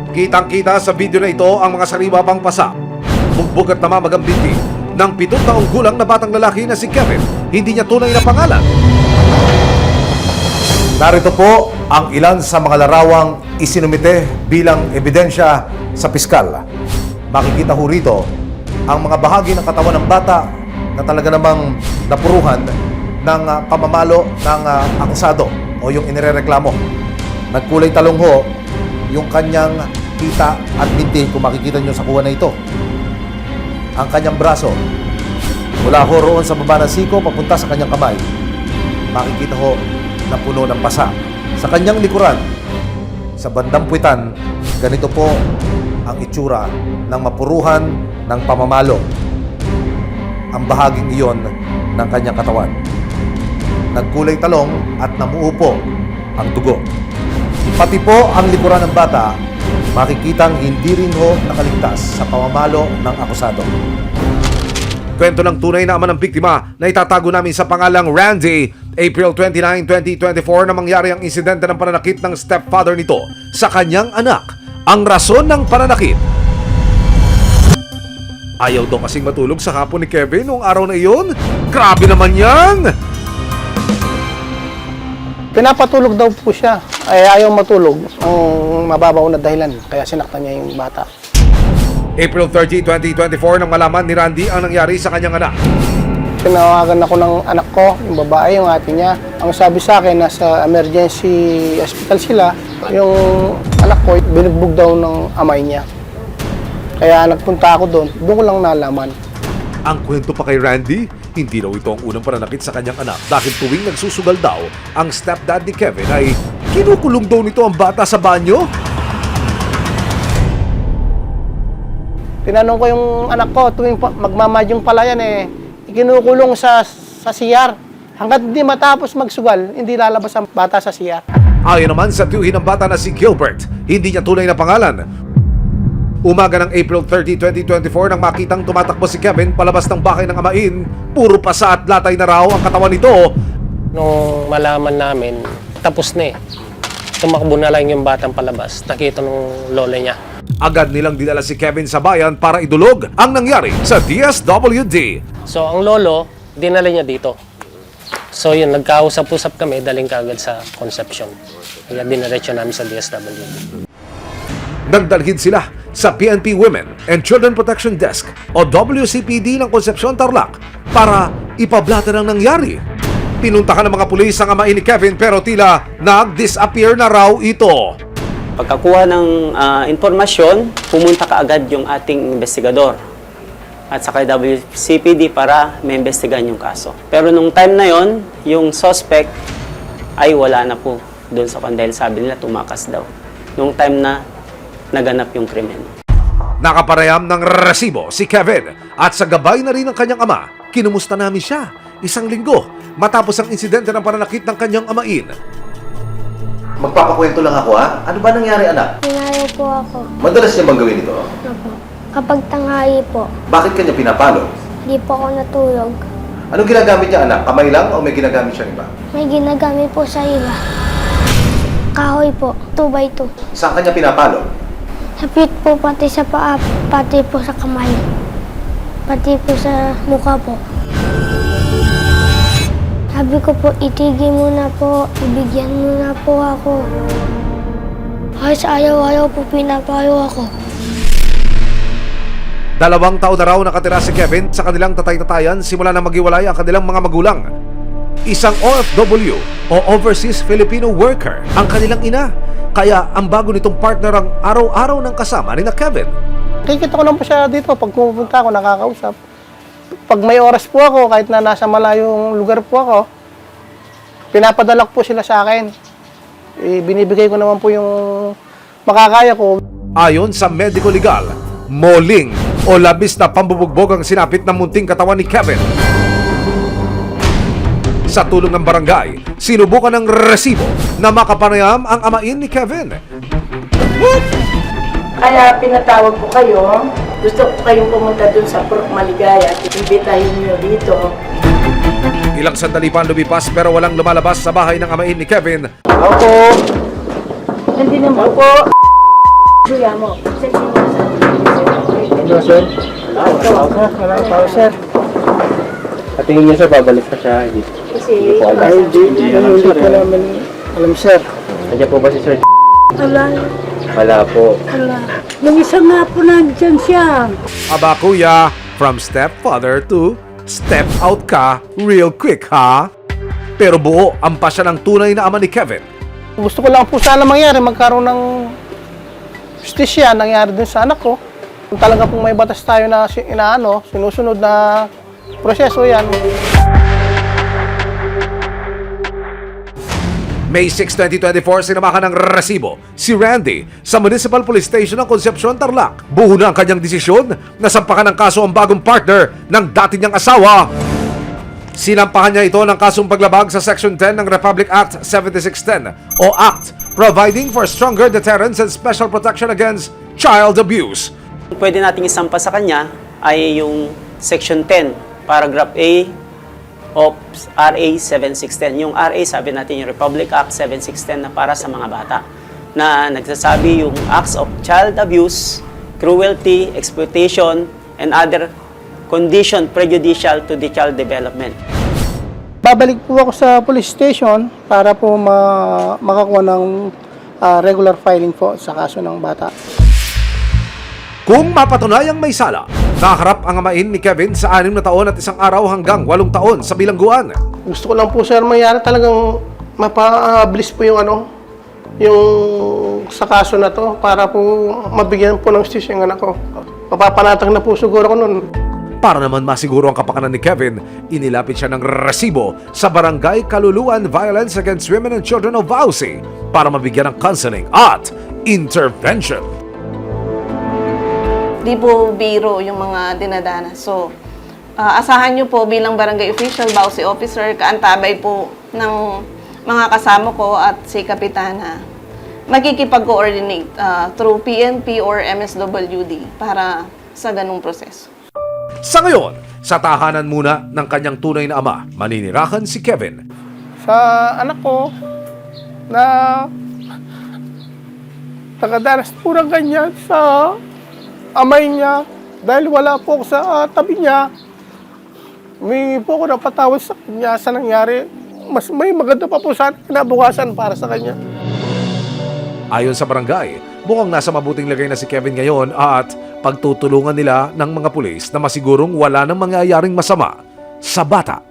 Kitang-kita sa video na ito ang mga sariwa pang pasa. Bugbog at namamagang binti ng 7 taong gulang na batang lalaki na si Kevin. Hindi niya tunay na pangalan. Narito po ang ilan sa mga larawang isinumite bilang ebidensya sa piskal. Makikita ho rito ang mga bahagi ng katawan ng bata na talaga namang napuruhan ng pamamalo ng akusado o yung inirereklamo. Nagkulay talong ho yung kanyang kita at binti kung makikita nyo sa kuha na ito. Ang kanyang braso mula ho roon sa baba ng siko papunta sa kanyang kamay. Makikita ho na puno ng pasa. Sa kanyang likuran, sa bandang puwitan, ganito po ang itsura ng mapuruhan ng pamamalo. Ang bahaging iyon ng kanyang katawan. Nagkulay talong at namuo po ang dugo. Pati po ang likuran ng bata, makikitang hindi rin ho nakaligtas sa pamamalo ng akusado. Kwento ng tunay na ama ng biktima na itatago namin sa pangalang Randy. April 29, 2024 na mangyari ang insidente ng pananakit ng stepfather nito sa kanyang anak. Ang rason ng pananakit: ayaw daw kasing matulog sa hapon ni Kevin noong araw na iyon. Grabe naman yan! Pinapatulog daw po siya. Ay ayaw matulog. Ang mababaw na dahilan. Kaya sinaktan niya yung bata. April 30, 2024 nang malaman ni Randy ang nangyari sa kanyang anak. Tinawagan ako ng anak ko, yung babae, yung ate niya. Ang sabi sa akin, nasa emergency hospital sila. Yung anak ko, binugbog daw ng amay niya. Kaya nagpunta ako doon ko lang nalaman. Ang kwento pa kay Randy, hindi daw ito ang unang pananakit sa kanyang anak dahil tuwing nagsusugal daw ang stepdad ni Kevin ay kinukulong daw nito ang bata sa banyo. Tinanong ko yung anak ko, tuwing magmamadyong pala yan ikinukulong sa CR. Hanggat hindi matapos magsugal, hindi lalabas ang bata sa CR. Ayon naman sa tiyuhin ng bata na si Gilbert, hindi niya tunay na pangalan. Umaga ng April 30, 2024 nang makitang tumatakbo si Kevin palabas ng bahay ng amain, puro pasa at latay na raw ang katawan nito. Nung malaman namin, tapos na Tumakbo na lang yung batang palabas. Nakita nung lola niya. Agad nilang dinala si Kevin sa bayan para idulog ang nangyari sa DSWD. So ang lolo, dinala niya dito. So yun, nagkausap-usap kami, daling kagad sa Concepcion. Kaya dinaretso namin sa DSWD. Nagdalhin sila sa PNP Women and Children Protection Desk o WCPD ng Concepcion, Tarlac para ipablata ng nangyari. Pinuntahan ng mga pulis ang amain ni Kevin pero tila nag-disappear na raw ito. Pagkakuha ng informasyon, pumunta kaagad yung ating investigador at saka WCPD para maimbestigahan yung kaso. Pero nung time na yon, yung suspect ay wala na po doon sa dahil sabi nila tumakas daw. Nung time na naganap yung krimen. Nakapareham ng resibo si Kevin at sa gabay na rin ng kanyang ama, kinumusta namin siya 1 linggo matapos ang insidente ng pananakit ng kanyang amain. Magpapakwento lang ako, ha? Ano ba nangyari, anak? Pinalo po ako. Madalas niya bang gawin ito? Opo. Kapag tanghali po, Bakit kanya pinapalo? di po ako natulog. Anong ginagamit niya, anak? Kamay lang o may ginagamit siyang iba? May ginagamit po sa iba. Kahoy po, 2x2. Saan kanya pinapalo? Sa pit po, pati sa paa, pati po sa kamay. Pati po sa mukha po. Sabi ko po, itigil mo na po, ibigyan mo na po ako. Kahit ayaw-ayaw po pinapayo ako. 2 taon na raw nakatira si Kevin sa kanilang tatay-tatayan simula na maghiwalay ang kanilang mga magulang. Isang OFW o Overseas Filipino Worker ang kanilang ina. Kaya ang bago nitong partner ang araw-araw ng kasama ni na Kevin. Kikita ko lang po siya dito pag pumunta ako, nakakausap. Pag may oras po ako, kahit na nasa malayong lugar po ako, pinapadala po sila sa akin. Binibigay ko naman po yung makakaya ko. Ayon sa medico legal, moling o labis na pambubugbog ang sinapit ng munting katawan ni Kevin. Sa tulong ng barangay, sinubukan ng resibo na makapanayam ang amain ni Kevin. Kaya pinatawag ko kayo. Gusto ko kayong pumunta dun sa Purok Maligaya at ibitahin nyo dito. Ilang sandali pa lumipas pero walang lumalabas sa bahay ng amain ni Kevin. Ako, Hindi naman po. Kuya mo, check mo na sa Hello, sir. Wala pa, sir. At tingin niyo sir, babalik pa siya. Hindi Kasi, Hindi ko naman alam, sir. Nandiyan po ba si Sir? wala, Wala po. wala. Yung isa nga po nandyan siya. Aba kuya, from stepfather to step out ka real quick ha? Pero buo ang pasya ng tunay na ama ni Kevin. Gusto ko lang po sana mangyari, magkaroon ng justisya nangyari din sa anak ko. Kung talaga pong may batas tayo na sinusunod na proseso yan. May 6, 2024, sinamahan ng resibo si Randy sa Municipal Police Station ng Concepcion, Tarlac. Buo na ang kanyang desisyon na sampahan ng kaso ang bagong partner ng dati niyang asawa. Sinampahan niya ito ng kasong paglabag sa Section 10 ng Republic Act 7610 o Act Providing for Stronger Deterrence and Special Protection Against Child Abuse. Pwede nating isampa sa kanya ay yung Section 10, Paragraph A of RA 7610. Yung RA, sabi natin yung Republic Act 7610 na para sa mga bata, na nagsasabi yung acts of child abuse, cruelty, exploitation, and other condition prejudicial to the child development. Babalik po ako sa police station para po makakuha ng regular filing po sa kaso ng bata. Kung mapatunayang may sala, nakaharap ang amain ni Kevin sa 6 na taon at 1 araw hanggang 8 taon sa bilangguan. Gusto ko lang po, sir, mangyari talagang mapabilis po yung sa kaso na to para po mabigyan po ng justisya yung anak ko. Mapapanatag na po siguro ko nun. Para naman masiguro ang kapakanan ni Kevin, inilapit siya ng resibo sa Barangay Kaluluan Violence Against Women and Children of Vauci para mabigyan ng counseling at intervention. Di po biro yung mga dinadana. So, asahan nyo po bilang barangay official, Vauci officer, kaantabay po ng mga kasama ko at si Kapitana. Magkikipag-coordinate through PNP or MSWD para sa ganung proseso. Sa ngayon, sa tahanan muna ng kanyang tunay na ama, maninirahan si Kevin. Sa anak ko na nakadanas po ng ganyan sa amay niya dahil wala po ako sa tabi niya. Humingi po ako ng patawad sa kanya sa nangyari. Mas may maganda pa po sana kinabukasan para sa kanya. Ayon sa barangay, mukhang nasa mabuting lagay na si Kevin ngayon at pagtutulungan nila ng mga pulis na masigurong wala nang mangyayaring masama sa bata.